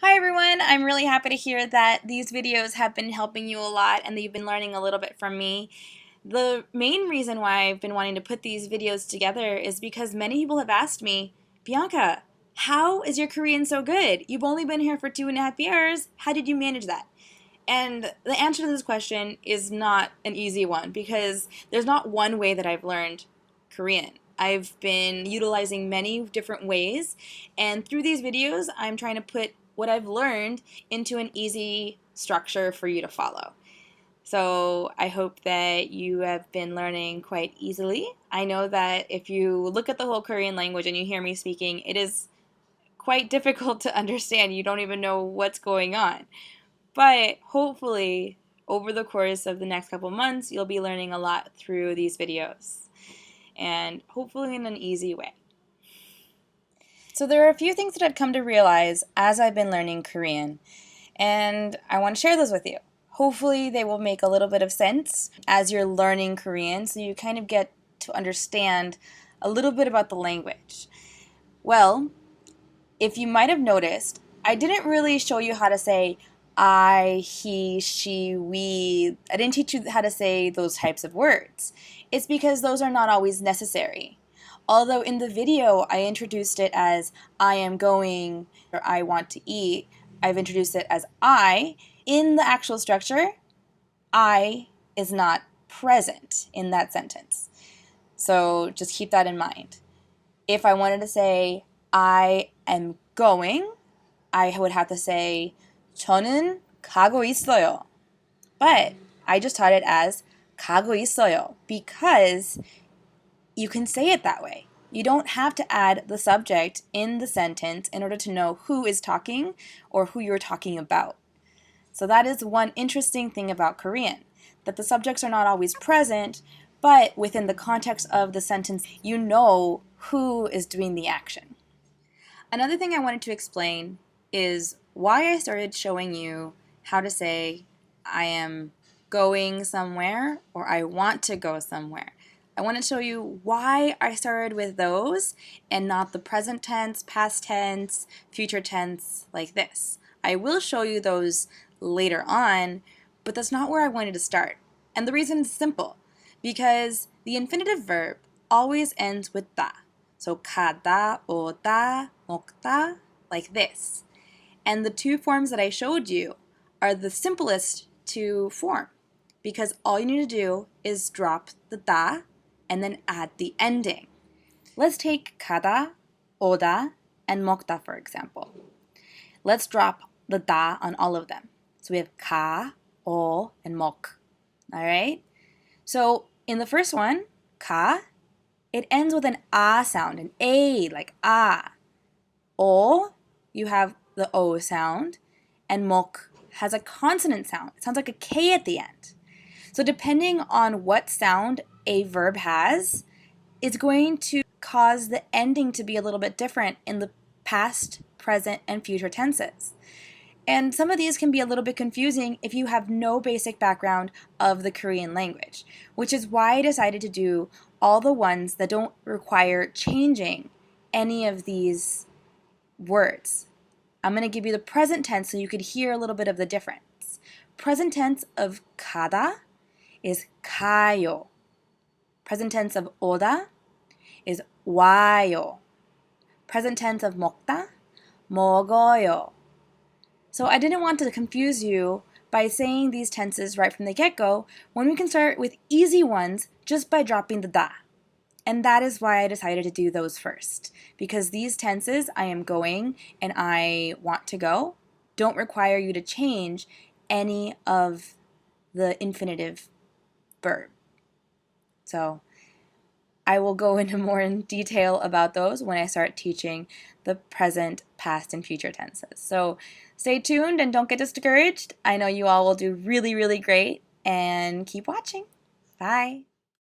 Hi everyone, I'm really happy to hear that these videos have been helping you a lot and that you've been learning a little bit from me. The main reason why I've been wanting to put these videos together is because many people have asked me, Bianca, how is your Korean so good? You've only been here for 2.5 years. How did you manage that? And the answer to this question is not an easy one because there's not one way that I've learned Korean. I've been utilizing many different ways, and through these videos, I'm trying to put what I've learned into an easy structure for you to follow. So I hope that you have been learning quite easily. I know that if you look at the whole Korean language and you hear me speaking, it is quite difficult to understand. You don't even know what's going on. But hopefully, over the course of the next couple months, you'll be learning a lot through these videos, and hopefully in an easy way. So there are a few things that I've come to realize as I've been learning Korean, and I want to share those with you. Hopefully they will make a little bit of sense as you're learning Korean, so you kind of get to understand a little bit about the language. Well, if you might have noticed, I didn't really show you how to say I, he, she, we. I didn't teach you how to say those types of words. It's because those are not always necessary. Although in the video I introduced it as I am going or I want to eat, I've introduced it as I. In the actual structure, I is not present in that sentence. So just keep that in mind. If I wanted to say I am going, I would have to say 저는 가고 있어요. But I just taught it as 가고 있어요 because you can say it that way. You don't have to add the subject in the sentence in order to know who is talking or who you're talking about. So that is one interesting thing about Korean, that the subjects are not always present, but within the context of the sentence, you know who is doing the action. Another thing I wanted to explain is why I started showing you how to say I am going somewhere or I want to go somewhere. I want to show you why I started with those and not the present tense, past tense, future tense like this. I will show you those later on, but that's not where I wanted to start. And the reason is simple, because the infinitive verb always ends with da. So 가다, 오다, 먹다, like this. And the two forms that I showed you are the simplest to form because all you need to do is drop the da and then add the ending. Let's take 가다, 오다, and 먹다 for example. Let's drop the da on all of them. So we have 가, 오, and 먹. All right? So in the first one, 가, it ends with an ah sound, an a, like ah. O, you have the O sound, and mok has a consonant sound. It sounds like a K at the end. So depending on what sound a verb has, it's going to cause the ending to be a little bit different in the past, present, and future tenses. And some of these can be a little bit confusing if you have no basic background of the Korean language, which is why I decided to do all the ones that don't require changing any of these words. I'm going to give you the present tense so you could hear a little bit of the difference. Present tense of 가다 is 가요. Present tense of 오다 is 와요. Present tense of 먹다, 먹어요. So I didn't want to confuse you by saying these tenses right from the get-go when we can start with easy ones just by dropping the da. And that is why I decided to do those first, because these tenses, I am going and I want to go, don't require you to change any of the infinitive verb. So I will go into more in detail about those when I start teaching the present, past, and future tenses. So stay tuned and don't get discouraged. I know you all will do really, really great, and keep watching. Bye.